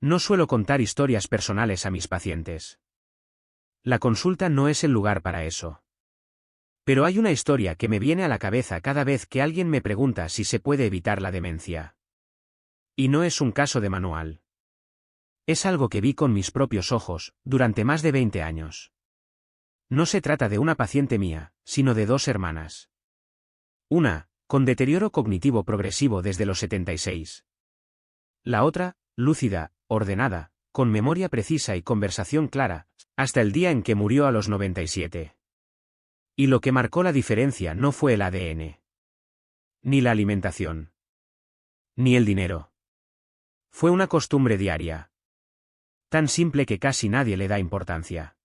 No suelo contar historias personales a mis pacientes. La consulta no es el lugar para eso. Pero hay una historia que me viene a la cabeza cada vez que alguien me pregunta si se puede evitar la demencia. Y no es un caso de manual. Es algo que vi con mis propios ojos, durante más de 20 años. No se trata de una paciente mía, sino de dos hermanas. Una, con deterioro cognitivo progresivo desde los 76. La otra, lúcida, ordenada, con memoria precisa y conversación clara, hasta el día en que murió a los 97. Y lo que marcó la diferencia no fue el ADN. Ni la alimentación. Ni el dinero. Fue una costumbre diaria. Tan simple que casi nadie le da importancia.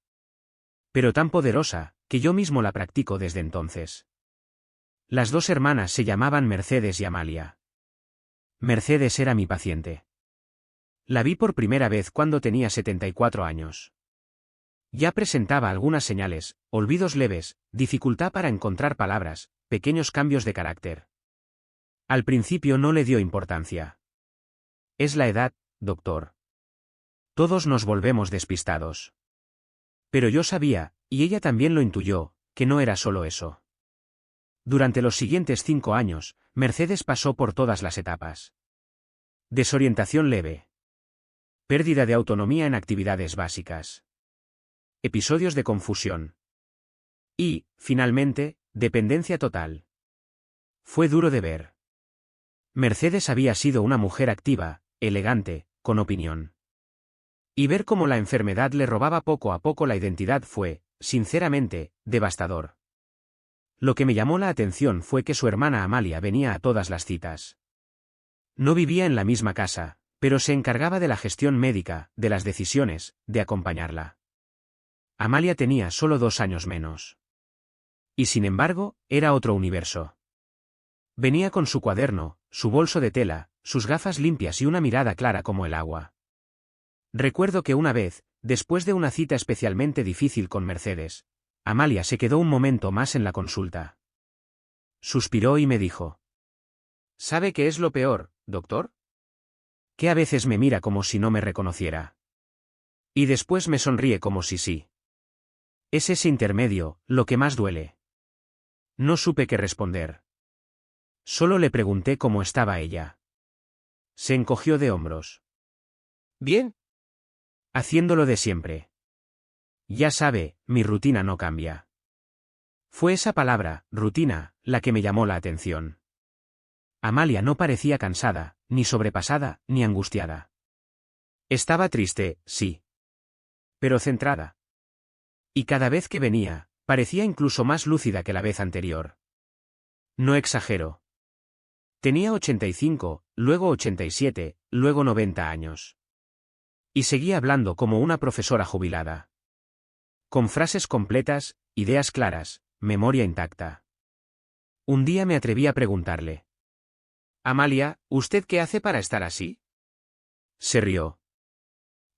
Pero tan poderosa, que yo mismo la practico desde entonces. Las dos hermanas se llamaban Mercedes y Amalia. Mercedes era mi paciente. La vi por primera vez cuando tenía 74 años. Ya presentaba algunas señales, olvidos leves, dificultad para encontrar palabras, pequeños cambios de carácter. Al principio no le dio importancia. Es la edad, doctor. Todos nos volvemos despistados. Pero yo sabía, y ella también lo intuyó, que no era solo eso. Durante los siguientes 5 años, Mercedes pasó por todas las etapas. Desorientación leve. Pérdida de autonomía en actividades básicas. Episodios de confusión. Y, finalmente, dependencia total. Fue duro de ver. Mercedes había sido una mujer activa, elegante, con opinión. Y ver cómo la enfermedad le robaba poco a poco la identidad fue, sinceramente, devastador. Lo que me llamó la atención fue que su hermana Amalia venía a todas las citas. No vivía en la misma casa, pero se encargaba de la gestión médica, de las decisiones, de acompañarla. Amalia tenía solo 2 años menos. Y sin embargo, era otro universo. Venía con su cuaderno, su bolso de tela, sus gafas limpias y una mirada clara como el agua. Recuerdo que una vez, después de una cita especialmente difícil con Mercedes, Amalia se quedó un momento más en la consulta. Suspiró y me dijo: ¿Sabe qué es lo peor, doctor? Que a veces me mira como si no me reconociera. Y después me sonríe como si sí. Es ese intermedio, lo que más duele. No supe qué responder. Solo le pregunté cómo estaba ella. Se encogió de hombros. Bien. Haciéndolo de siempre. Ya sabe, mi rutina no cambia. Fue esa palabra, rutina, la que me llamó la atención. Amalia no parecía cansada, ni sobrepasada, ni angustiada. Estaba triste, sí. Pero centrada. Y cada vez que venía, parecía incluso más lúcida que la vez anterior. No exagero. Tenía 85, luego 87, luego 90 años. Y seguía hablando como una profesora jubilada. Con frases completas, ideas claras, memoria intacta. Un día me atreví a preguntarle: Amalia, ¿usted qué hace para estar así? Se rió.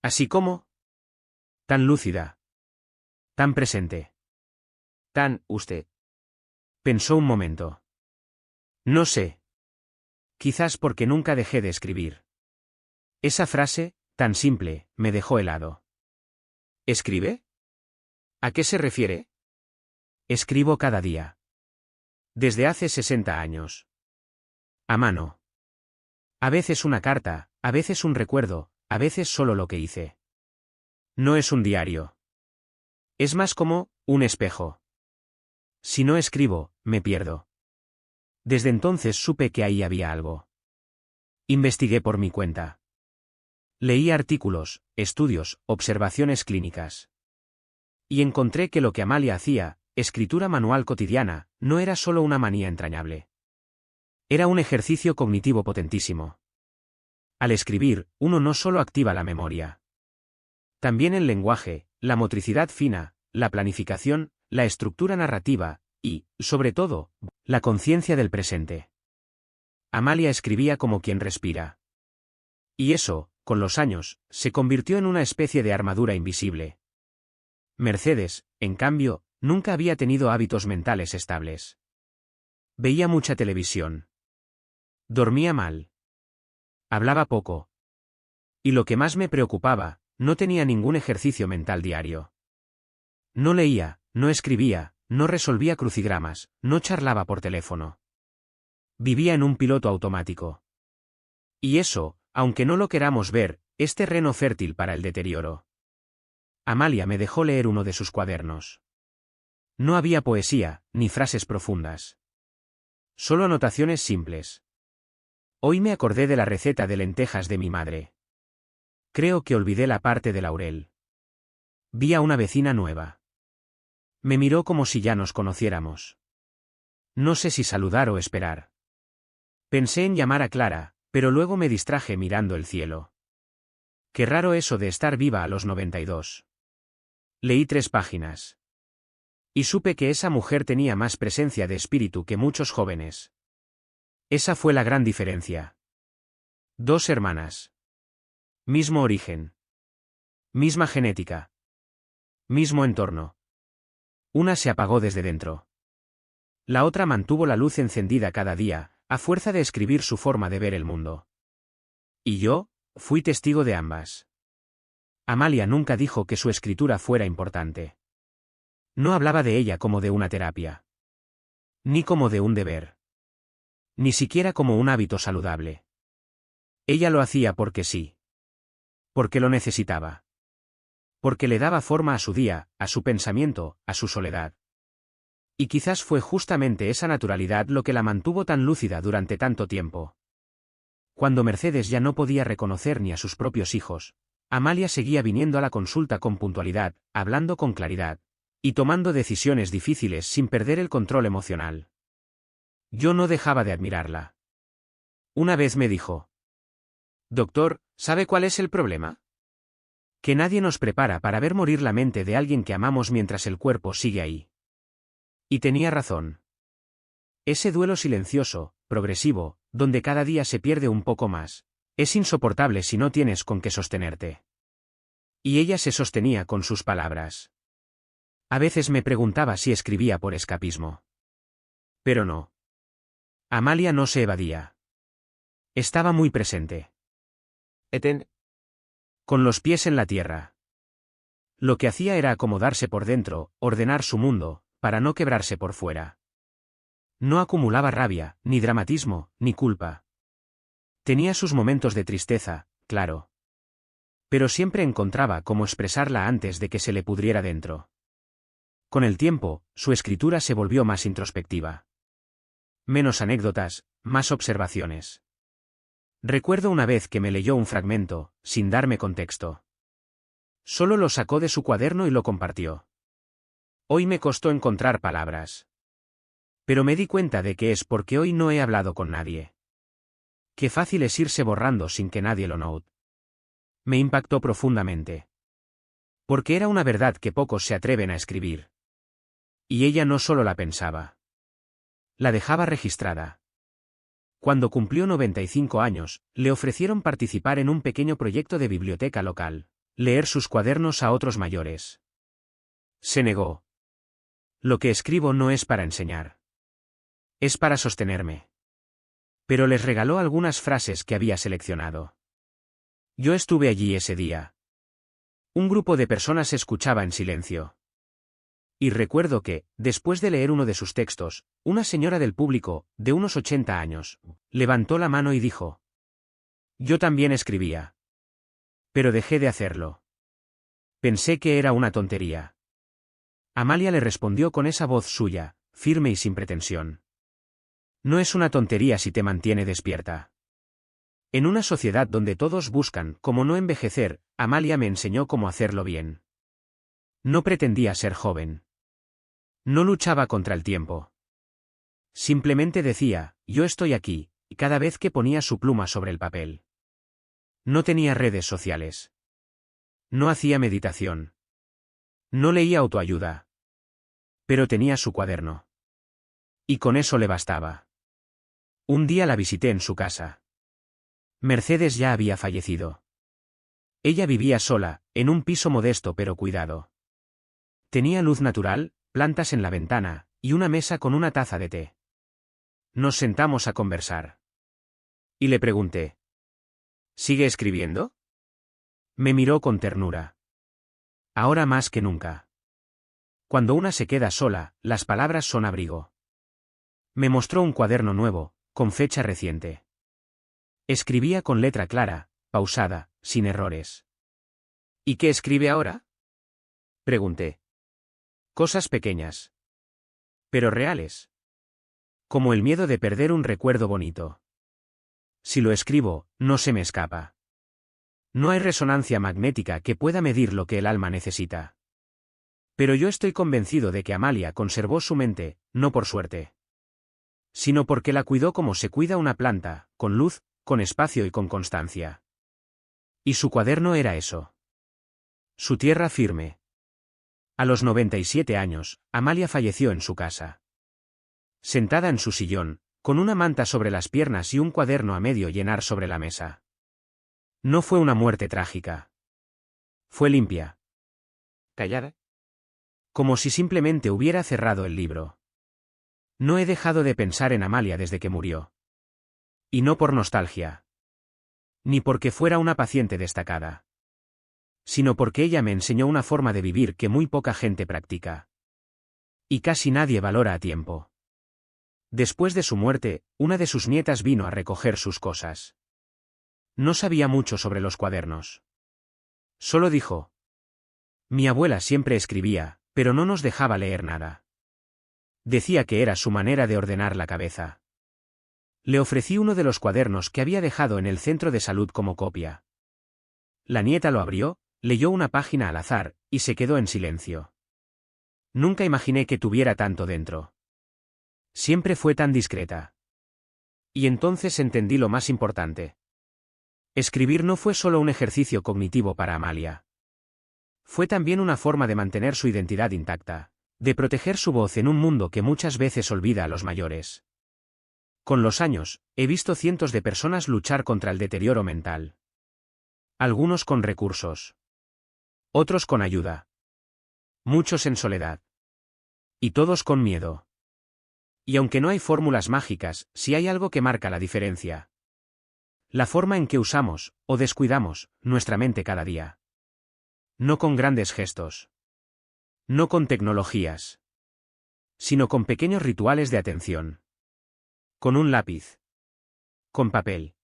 ¿Así cómo? Tan lúcida. Tan presente. Tan, usted. Pensó un momento. No sé. Quizás porque nunca dejé de escribir. Esa frase, tan simple, me dejó helado. ¿Escribe? ¿A qué se refiere? Escribo cada día. Desde hace 60 años. A mano. A veces una carta, a veces un recuerdo, a veces solo lo que hice. No es un diario. Es más como un espejo. Si no escribo, me pierdo. Desde entonces supe que ahí había algo. Investigué por mi cuenta. Leí artículos, estudios, observaciones clínicas. Y encontré que lo que Amalia hacía, escritura manual cotidiana, no era solo una manía entrañable. Era un ejercicio cognitivo potentísimo. Al escribir, uno no solo activa la memoria. También el lenguaje, la motricidad fina, la planificación, la estructura narrativa, y, sobre todo, la conciencia del presente. Amalia escribía como quien respira. Y eso, con los años, se convirtió en una especie de armadura invisible. Mercedes, en cambio, nunca había tenido hábitos mentales estables. Veía mucha televisión. Dormía mal. Hablaba poco. Y lo que más me preocupaba, no tenía ningún ejercicio mental diario. No leía, no escribía, no resolvía crucigramas, no charlaba por teléfono. Vivía en un piloto automático. Y eso, aunque no lo queramos ver, es terreno fértil para el deterioro. Amalia me dejó leer uno de sus cuadernos. No había poesía, ni frases profundas. Solo anotaciones simples. Hoy me acordé de la receta de lentejas de mi madre. Creo que olvidé la parte de laurel. Vi a una vecina nueva. Me miró como si ya nos conociéramos. No sé si saludar o esperar. Pensé en llamar a Clara, pero luego me distraje mirando el cielo. Qué raro eso de estar viva a los 92. Leí 3 páginas. Y supe que esa mujer tenía más presencia de espíritu que muchos jóvenes. Esa fue la gran diferencia. 2 hermanas. Mismo origen. Misma genética. Mismo entorno. Una se apagó desde dentro. La otra mantuvo la luz encendida cada día, a fuerza de escribir su forma de ver el mundo. Y yo, fui testigo de ambas. Amalia nunca dijo que su escritura fuera importante. No hablaba de ella como de una terapia. Ni como de un deber. Ni siquiera como un hábito saludable. Ella lo hacía porque sí. Porque lo necesitaba. Porque le daba forma a su día, a su pensamiento, a su soledad. Y quizás fue justamente esa naturalidad lo que la mantuvo tan lúcida durante tanto tiempo. Cuando Mercedes ya no podía reconocer ni a sus propios hijos, Amalia seguía viniendo a la consulta con puntualidad, hablando con claridad, y tomando decisiones difíciles sin perder el control emocional. Yo no dejaba de admirarla. Una vez me dijo: «Doctor, ¿sabe cuál es el problema? Que nadie nos prepara para ver morir la mente de alguien que amamos mientras el cuerpo sigue ahí». Y tenía razón. Ese duelo silencioso, progresivo, donde cada día se pierde un poco más, es insoportable si no tienes con qué sostenerte. Y ella se sostenía con sus palabras. A veces me preguntaba si escribía por escapismo. Pero no. Amalia no se evadía. Estaba muy presente. Con los pies en la tierra. Lo que hacía era acomodarse por dentro, ordenar su mundo, para no quebrarse por fuera. No acumulaba rabia, ni dramatismo, ni culpa. Tenía sus momentos de tristeza, claro. Pero siempre encontraba cómo expresarla antes de que se le pudriera dentro. Con el tiempo, su escritura se volvió más introspectiva. Menos anécdotas, más observaciones. Recuerdo una vez que me leyó un fragmento, sin darme contexto. Solo lo sacó de su cuaderno y lo compartió. Hoy me costó encontrar palabras. Pero me di cuenta de que es porque hoy no he hablado con nadie. Qué fácil es irse borrando sin que nadie lo note. Me impactó profundamente. Porque era una verdad que pocos se atreven a escribir. Y ella no solo la pensaba. La dejaba registrada. Cuando cumplió 95 años, le ofrecieron participar en un pequeño proyecto de biblioteca local, leer sus cuadernos a otros mayores. Se negó. Lo que escribo no es para enseñar. Es para sostenerme. Pero les regaló algunas frases que había seleccionado. Yo estuve allí ese día. Un grupo de personas escuchaba en silencio. Y recuerdo que, después de leer uno de sus textos, una señora del público, de unos 80 años, levantó la mano y dijo: «Yo también escribía. Pero dejé de hacerlo. Pensé que era una tontería». Amalia le respondió con esa voz suya, firme y sin pretensión: «No es una tontería si te mantiene despierta». En una sociedad donde todos buscan cómo no envejecer, Amalia me enseñó cómo hacerlo bien. No pretendía ser joven. No luchaba contra el tiempo. Simplemente decía: «Yo estoy aquí», y cada vez que ponía su pluma sobre el papel. No tenía redes sociales. No hacía meditación. No leía autoayuda. Pero tenía su cuaderno. Y con eso le bastaba. Un día la visité en su casa. Mercedes ya había fallecido. Ella vivía sola, en un piso modesto pero cuidado. Tenía luz natural, plantas en la ventana, y una mesa con una taza de té. Nos sentamos a conversar. Y le pregunté: «¿Sigue escribiendo?». Me miró con ternura. Ahora más que nunca. Cuando una se queda sola, las palabras son abrigo. Me mostró un cuaderno nuevo, con fecha reciente. Escribía con letra clara, pausada, sin errores. ¿Y qué escribe ahora? Pregunté. Cosas pequeñas. Pero reales. Como el miedo de perder un recuerdo bonito. Si lo escribo, no se me escapa. No hay resonancia magnética que pueda medir lo que el alma necesita. Pero yo estoy convencido de que Amalia conservó su mente, no por suerte, sino porque la cuidó como se cuida una planta, con luz, con espacio y con constancia. Y su cuaderno era eso. Su tierra firme. A los 97 años, Amalia falleció en su casa. Sentada en su sillón, con una manta sobre las piernas y un cuaderno a medio llenar sobre la mesa. No fue una muerte trágica. Fue limpia. Callada. Como si simplemente hubiera cerrado el libro. No he dejado de pensar en Amalia desde que murió. Y no por nostalgia. Ni porque fuera una paciente destacada. Sino porque ella me enseñó una forma de vivir que muy poca gente practica. Y casi nadie valora a tiempo. Después de su muerte, una de sus nietas vino a recoger sus cosas. No sabía mucho sobre los cuadernos. Solo dijo: mi abuela siempre escribía, pero no nos dejaba leer nada. Decía que era su manera de ordenar la cabeza. Le ofrecí uno de los cuadernos que había dejado en el centro de salud como copia. La nieta lo abrió, leyó una página al azar, y se quedó en silencio. Nunca imaginé que tuviera tanto dentro. Siempre fue tan discreta. Y entonces entendí lo más importante. Escribir no fue solo un ejercicio cognitivo para Amalia. Fue también una forma de mantener su identidad intacta, de proteger su voz en un mundo que muchas veces olvida a los mayores. Con los años, he visto cientos de personas luchar contra el deterioro mental. Algunos con recursos. Otros con ayuda. Muchos en soledad. Y todos con miedo. Y aunque no hay fórmulas mágicas, sí hay algo que marca la diferencia. La forma en que usamos, o descuidamos, nuestra mente cada día. No con grandes gestos. No con tecnologías. Sino con pequeños rituales de atención. Con un lápiz. Con papel.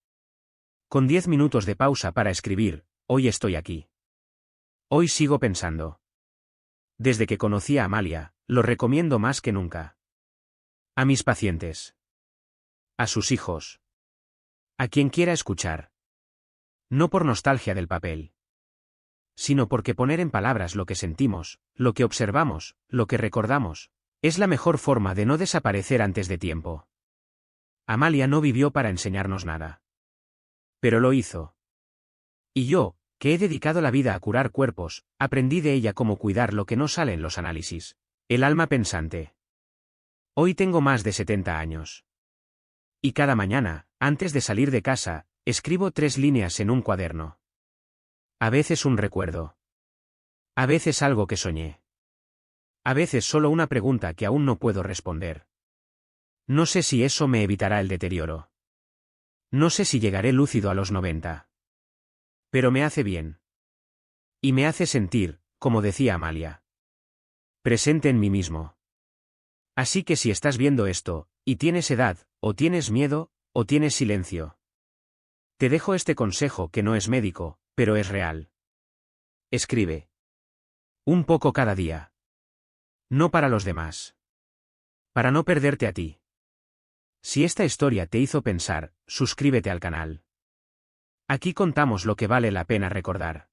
Con 10 minutos de pausa para escribir: hoy estoy aquí. Hoy sigo pensando. Desde que conocí a Amalia, lo recomiendo más que nunca. A mis pacientes. A sus hijos. A quien quiera escuchar. No por nostalgia del papel. Sino porque poner en palabras lo que sentimos, lo que observamos, lo que recordamos, es la mejor forma de no desaparecer antes de tiempo. Amalia no vivió para enseñarnos nada. Pero lo hizo. Y yo, que he dedicado la vida a curar cuerpos, aprendí de ella cómo cuidar lo que no sale en los análisis. El alma pensante. Hoy tengo más de 70 años. Y cada mañana, antes de salir de casa, escribo 3 líneas en un cuaderno. A veces un recuerdo. A veces algo que soñé. A veces solo una pregunta que aún no puedo responder. No sé si eso me evitará el deterioro. No sé si llegaré lúcido a los 90. Pero me hace bien. Y me hace sentir, como decía Amalia, presente en mí mismo. Así que si estás viendo esto, y tienes edad, o tienes miedo, o tienes silencio, te dejo este consejo que no es médico, pero es real. Escribe. Un poco cada día. No para los demás. Para no perderte a ti. Si esta historia te hizo pensar, suscríbete al canal. Aquí contamos lo que vale la pena recordar.